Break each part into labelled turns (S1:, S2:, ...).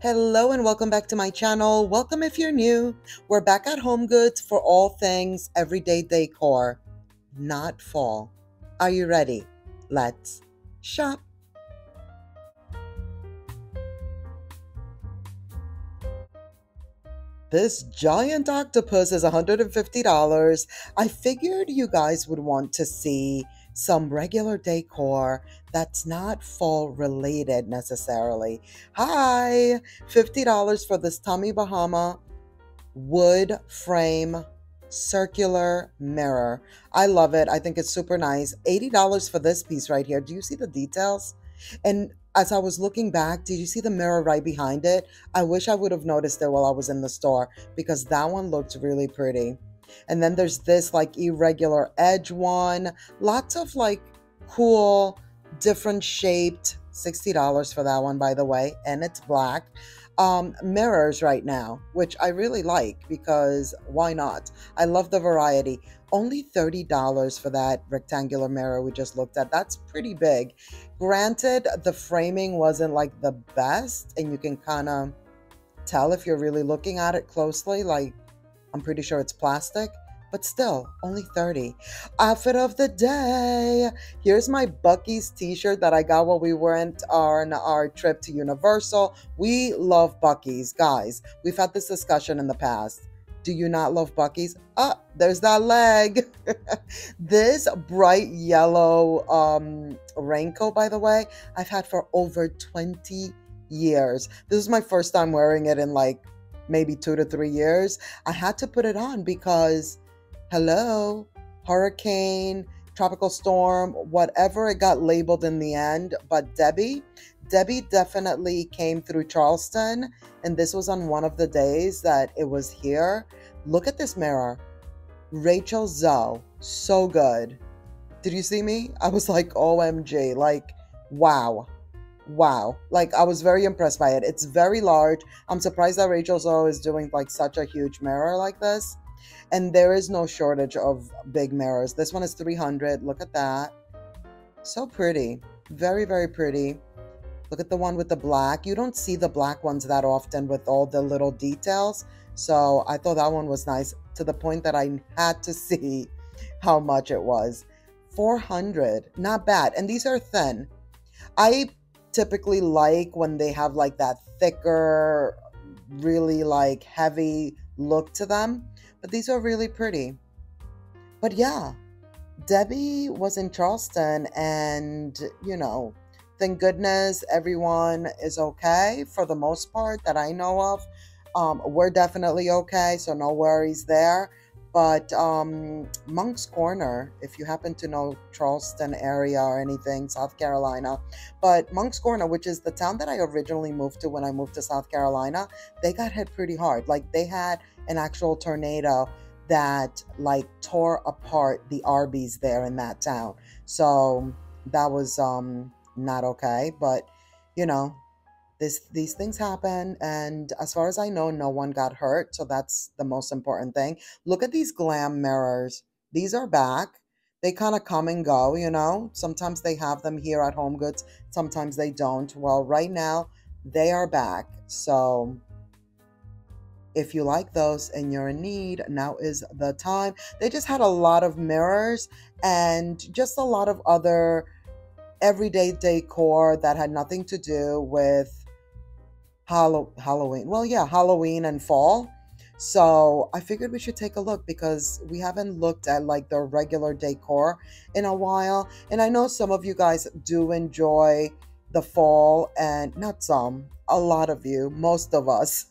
S1: Hello and welcome back to my channel. Welcome if you're new. We're back at Homegoods for all things everyday decor, not fall. Are you ready? Let's shop. This giant octopus is $150. I figured you guys would want to see some regular decor that's not fall related necessarily. Hi, $50 for this Tommy Bahama wood frame circular mirror. I love it. I think it's super nice. $80 for this piece right here. Do you see the details? And as I was looking back, did you see the mirror right behind it? I wish I would have noticed it while I was in the store because that one looked really pretty. And then there's this like irregular edge one. Lots of like cool, different shaped, $60 for that one, by the way, and it's black mirrors right now, which I really like because why not? I love the variety. Only $30 for that rectangular mirror we just looked at. That's pretty big. Granted, the framing wasn't like the best, and you can kind of tell if you're really looking at it closely. Like, I'm pretty sure it's plastic, but still, only 30. Outfit of the day. Here's my Buc-ee's t-shirt that I got while we went on our trip to Universal. We love Buc-ee's, guys. We've had this discussion in the past. Do you not love Buc-ee's? Ah, there's that leg. This bright yellow raincoat, by the way, I've had for over 20 years. This is my first time wearing it in like maybe 2 to 3 years. I had to put it on because hello, hurricane, tropical storm, whatever it got labeled in the end. But Debbie definitely came through Charleston, and this was on one of the days that it was here. Look at this mirror. Rachel Zoe, so good. Did you see me? I was like, OMG, like, wow. Wow. Like, I was very impressed by it. It's very large. I'm surprised that Rachel Zoe is doing like such a huge mirror like this. And there is no shortage of big mirrors. This one is 300. Look at that. So pretty. Very, very pretty. Look at the one with the black. You don't see the black ones that often with all the little details. So I thought that one was nice to the point that I had to see how much it was. 400. Not bad. And these are thin. I typically like when they have like that thicker, really like heavy look to them. But these are really pretty. But yeah, Debbie was in Charleston and, you know, thank goodness everyone is okay for the most part that I know of. We're definitely okay, so no worries there. But Monk's Corner, if you happen to know Charleston area or anything, South Carolina. But Monk's Corner, which is the town that I originally moved to when I moved to South Carolina, they got hit pretty hard. Like they had an actual tornado that like tore apart the Arby's there in that town. So that was not okay. But you know, these things happen, and as far as I know, no one got hurt, so that's the most important thing. Look at these glam mirrors. These are back. They kind of come and go, you know. Sometimes they have them here at HomeGoods, sometimes they don't. Well, right now they are back. So if you like those and you're in need, now is the time. They just had a lot of mirrors and just a lot of other everyday decor that had nothing to do with Halloween. Well, yeah, Halloween and fall. So I figured we should take a look because we haven't looked at like the regular decor in a while. And I know some of you guys do enjoy the fall, and not some, a lot of you, most of us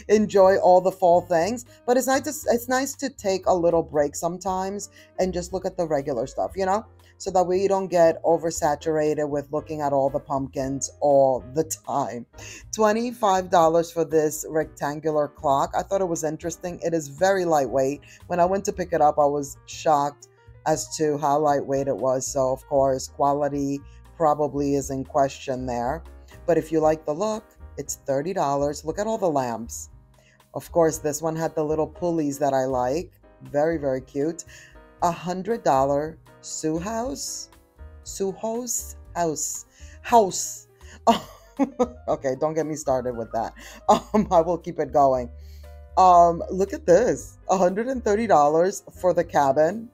S1: enjoy all the fall things. But it's nice to take a little break sometimes and just look at the regular stuff, you know? So that way you don't get oversaturated with looking at all the pumpkins all the time. $25 for this rectangular clock. I thought it was interesting. It is very lightweight. When I went to pick it up, I was shocked as to how lightweight it was. So of course, quality probably is in question there. But if you like the look, it's $30. Look at all the lamps. Of course, this one had the little pulleys that I like. Very, very cute. $100 Sue house. Oh, Okay, don't get me started with that. I will keep it going. Look at this. $130 for the cabin.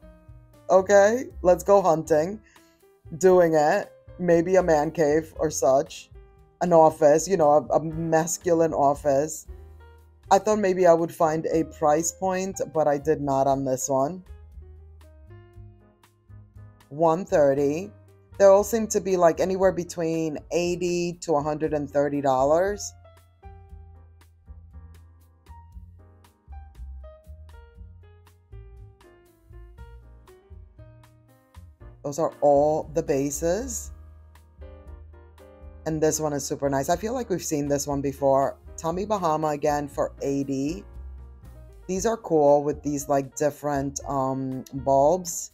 S1: Okay, let's go hunting. Doing it. Maybe a man cave or such. An office, a masculine office. I thought maybe I would find a price point, but I did not on this one. 130. They all seem to be like anywhere between $80 to $130. Those are all the bases. And this one is super nice. I feel like we've seen this one before. Tommy Bahama again for 80. These are cool with these like different bulbs.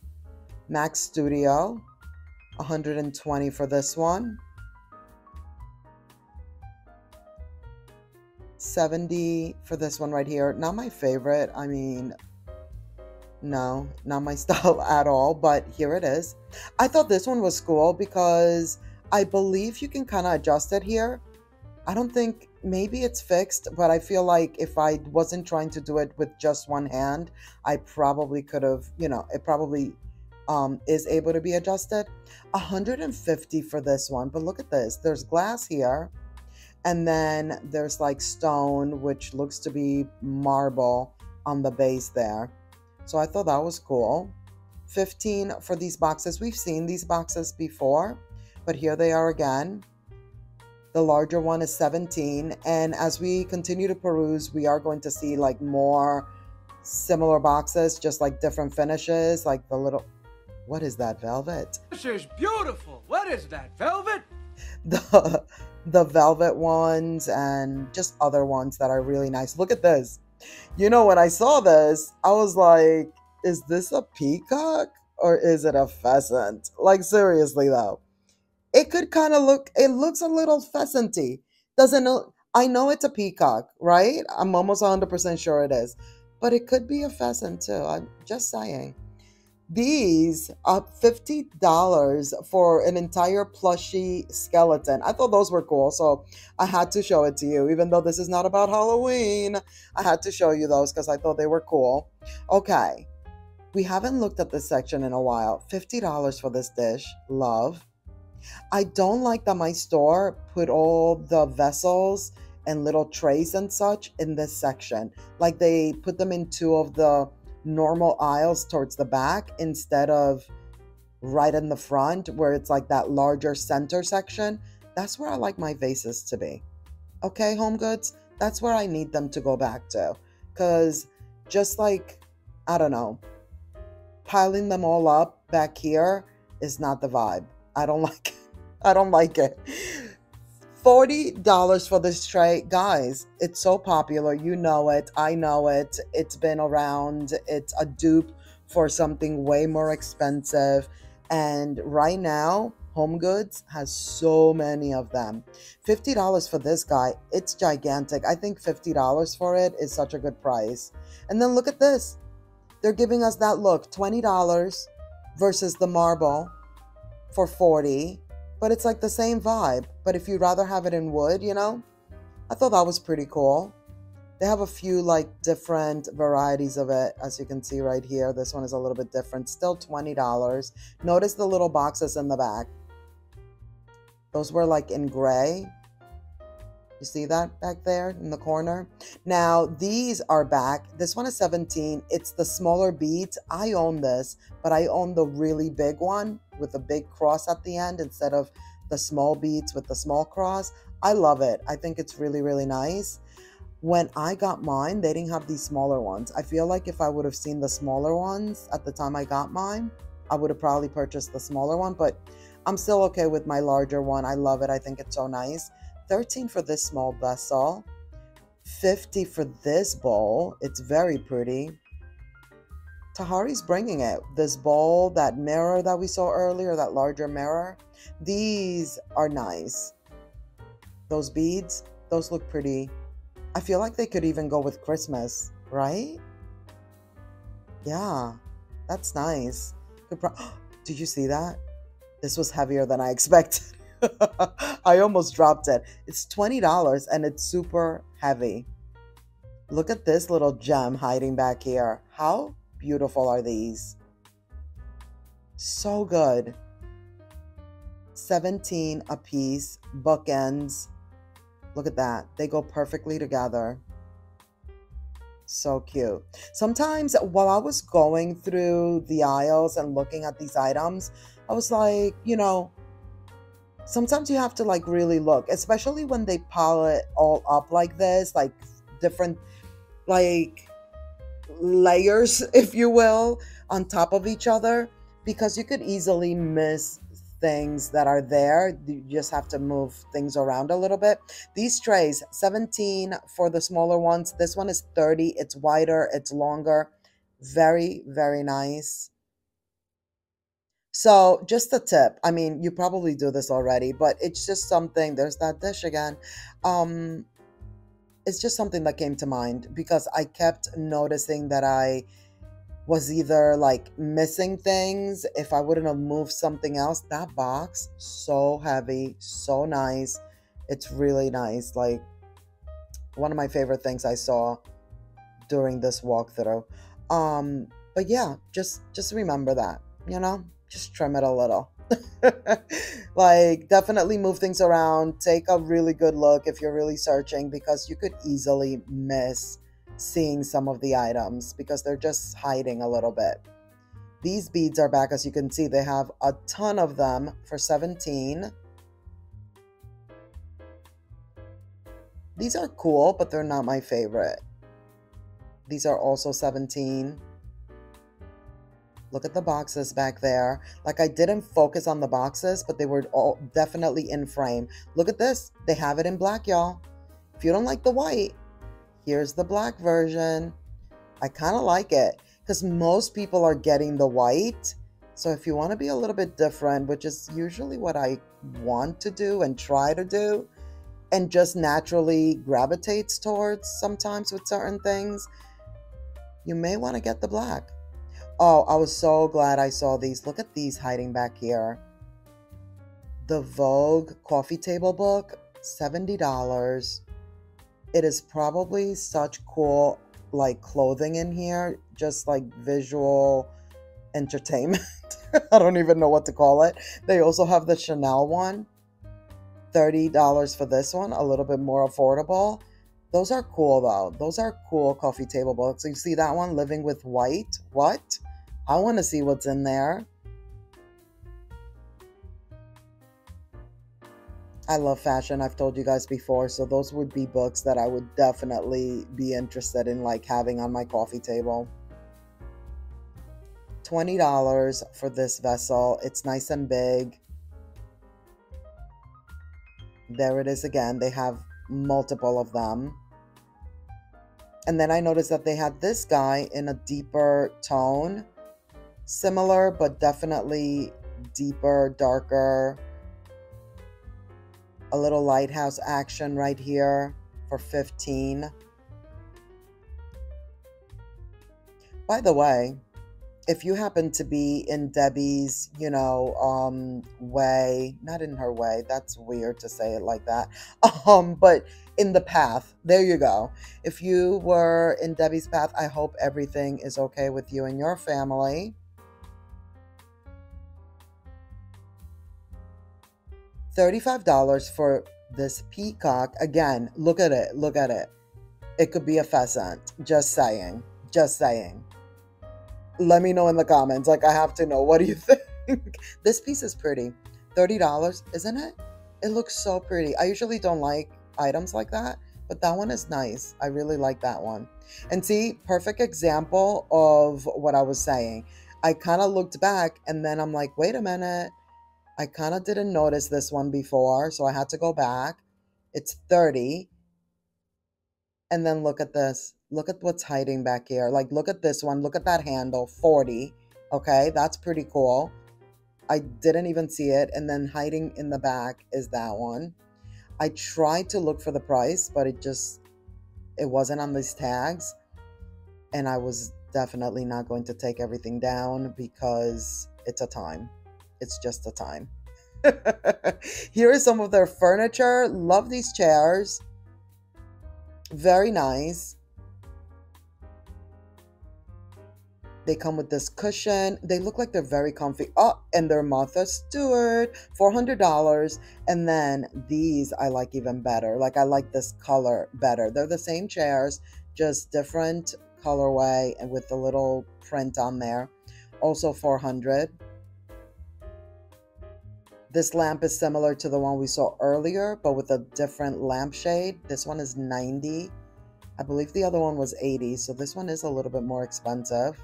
S1: Max Studio, 120 for this one. 70 for this one right here. Not my favorite. I mean, no, not my style at all, but here it is. I thought this one was cool because I believe you can kind of adjust it here. I don't think, maybe it's fixed, but I feel like if I wasn't trying to do it with just one hand, I probably could have, it probably is able to be adjusted. 150 for this one, but look at this. There's glass here, and then there's like stone, which looks to be marble on the base there. So I thought that was cool. 15 for these boxes. We've seen these boxes before, but here they are again. The larger one is 17, and as we continue to peruse, we are going to see like more similar boxes, just like different finishes, like the little, what is that, velvet?
S2: This is beautiful. What is that, velvet?
S1: The velvet ones and just other ones that are really nice. Look at this. When I saw this, I was like, is this a peacock or is it a pheasant? Like, seriously though. It could kind of it looks a little pheasanty. Doesn't it? I know it's a peacock, right? I'm almost 100% sure it is. But it could be a pheasant too. I'm just saying. These are $50 for an entire plushie skeleton. I thought those were cool, so I had to show it to you. Even though this is not about Halloween, I had to show you those because I thought they were cool. Okay, we haven't looked at this section in a while. $50 for this dish. Love. I don't like that my store put all the vessels and little trays and such in this section. Like they put them in two of the normal aisles towards the back instead of right in the front where it's like that larger center section. That's where I like my vases to be. Okay, Homegoods? That's where I need them to go back to. Because just like, I don't know, piling them all up back here is not the vibe. I don't like it. I don't like it. $40 for this tray. Guys, it's so popular. You know it. I know it. It's been around. It's a dupe for something way more expensive. And right now, Homegoods has so many of them. $50 for this guy. It's gigantic. I think $50 for it is such a good price. And then look at this. They're giving us that look. $20 versus the marble for $40. But it's like the same vibe. But if you'd rather have it in wood, I thought that was pretty cool. They have a few like different varieties of it, as you can see right here. This one is a little bit different. Still $20. Notice the little boxes in the back. Those were like in gray. You see that back there in the corner? Now, these are back. This one is 17. It's the smaller beads. I own this, but I own the really big one with a big cross at the end instead of the small beads with the small cross. I love it. I think it's really, really nice. When I got mine, they didn't have these smaller ones. I feel like if I would have seen the smaller ones at the time I got mine, I would have probably purchased the smaller one, but I'm still okay with my larger one. I love it. I think it's so nice. 13 for this small vessel. 50 for this bowl. It's very pretty. Tahari's bringing it. This bowl, that mirror that we saw earlier, that larger mirror. These are nice. Those beads, those look pretty. I feel like they could even go with Christmas, right? Yeah, that's nice. Did you see that? This was heavier than I expected. I almost dropped it. It's $20 and it's super heavy. Look at this little gem hiding back here. How beautiful are these? So good. 17 a piece, bookends. Look at that. They go perfectly together. So cute. Sometimes while I was going through the aisles and looking at these items, I was like, sometimes you have to like really look, especially when they pile it all up like this, like different like layers, if you will, on top of each other, because you could easily miss things that are there. You just have to move things around a little bit. These trays, 17 for the smaller ones. This one is 30. It's wider, it's longer. Very, very nice. So just a tip. I mean, you probably do this already, but it's just something. There's that dish again. Um, it's just something that came to mind because I kept noticing that I was either like missing things if I wouldn't have moved something else. That box, so heavy, so nice. It's really nice. Like one of my favorite things I saw during this walkthrough. But yeah, just remember that, just trim it a little. Like definitely move things around. Take a really good look if you're really searching, because you could easily miss seeing some of the items because they're just hiding a little bit. These beads are back. As you can see, they have a ton of them for 17. These are cool, but they're not my favorite. These are also 17. Look at the boxes back there. Like I didn't focus on the boxes, but they were all definitely in frame. Look at this. They have it in black, y'all. If you don't like the white, here's the black version. I kind of like it because most people are getting the white. So if you want to be a little bit different, which is usually what I want to do and try to do, and just naturally gravitates towards sometimes with certain things, you may want to get the black. Oh, I was so glad I saw these. Look at these hiding back here. The Vogue coffee table book, $70. It is probably such cool like clothing in here, just like visual entertainment. I don't even know what to call it. They also have the Chanel one. $30 for this one, a little bit more affordable. Those are cool though. Those are cool coffee table books. So you see that one, Living with White? What? I want to see what's in there. I love fashion. I've told you guys before, so those would be books that I would definitely be interested in like having on my coffee table. $20 for this vessel. It's nice and big. There it is again. They have multiple of them. And then I noticed that they had this guy in a deeper tone. Similar, but definitely deeper, darker. A little lighthouse action right here for 15. By the way, if you happen to be in Debbie's, way, not in her way, that's weird to say it like that, but in the path, there you go. If you were in Debbie's path, I hope everything is okay with you and your family. $35 for this peacock. Again, look at it. Look at it. It could be a pheasant. Just saying. Just saying. Let me know in the comments. Like, I have to know. What do you think? This piece is pretty. $30, isn't it? It looks so pretty. I usually don't like items like that, but that one is nice. I really like that one. And see, perfect example of what I was saying. I kind of looked back and then I'm like, wait a minute. I kind of didn't notice this one before, so I had to go back. It's 30. And then look at this. Look at what's hiding back here. Like, look at this one. Look at that handle. 40. Okay, that's pretty cool. I didn't even see it. And then hiding in the back is that one. I tried to look for the price, but it wasn't on these tags. And I was definitely not going to take everything down because it's a time. It's just a time. Here is some of their furniture. Love these chairs. Very nice. They come with this cushion. They look like they're very comfy. Oh, and they're Martha Stewart, $400. And then these I like even better. Like, I like this color better. They're the same chairs, just different colorway and with the little print on there. Also 400. This lamp is similar to the one we saw earlier, but with a different lampshade. This one is 90. I believe the other one was 80, so this one is a little bit more expensive.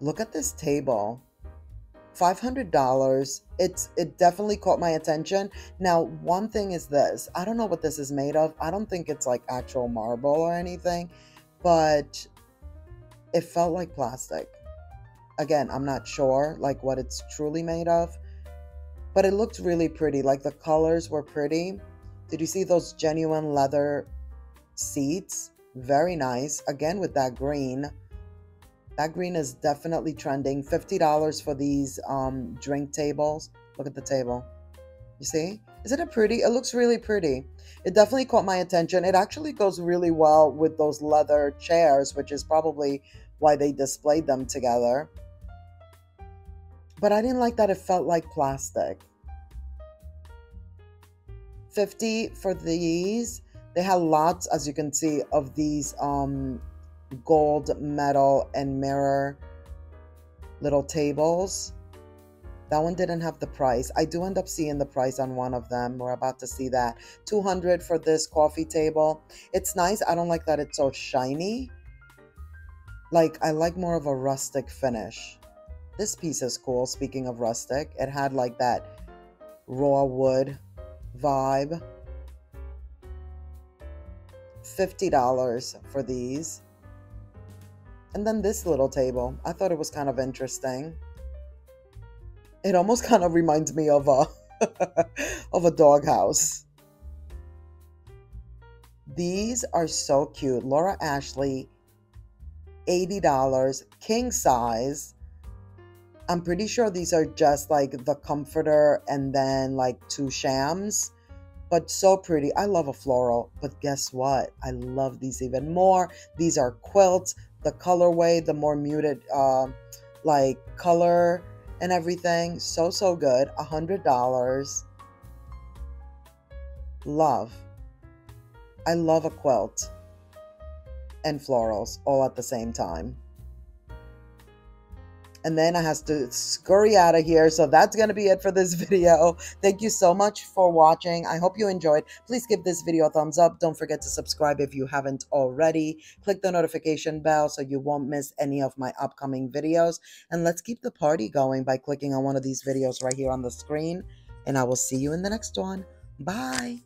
S1: Look at this table. $500. It definitely caught my attention. Now, one thing is this. I don't know what this is made of. I don't think it's like actual marble or anything, but it felt like plastic. Again, I'm not sure like what it's truly made of, but it looked really pretty. Like, the colors were pretty. Did you see those genuine leather seats? Very nice. Again, with that green. That green is definitely trending. $50 for these drink tables. Look at the table. You see? Isn't it pretty? It looks really pretty. It definitely caught my attention. It actually goes really well with those leather chairs, which is probably why they displayed them together. But I didn't like that it felt like plastic. $50 for these. They had lots, as you can see, of these gold, metal, and mirror little tables. That one didn't have the price. I do end up seeing the price on one of them. We're about to see that. $200 for this coffee table. It's nice. I don't like that it's so shiny. Like, I like more of a rustic finish. This piece is cool. Speaking of rustic, it had like that raw wood vibe. $50 for these. And then this little table, I thought it was kind of interesting. It almost kind of reminds me of a of a doghouse. These are so cute. Laura Ashley, $80, king size. I'm pretty sure these are just like the comforter and then like two shams. But so pretty. I love a floral. But guess what? I love these even more. These are quilts. The colorway, the more muted like color and everything. So good. $100. Love. I love a quilt and florals all at the same time. And then I have to scurry out of here. So that's going to be it for this video. Thank you so much for watching. I hope you enjoyed. Please give this video a thumbs up. Don't forget to subscribe if you haven't already. Click the notification bell so you won't miss any of my upcoming videos. And let's keep the party going by clicking on one of these videos right here on the screen. And I will see you in the next one. Bye.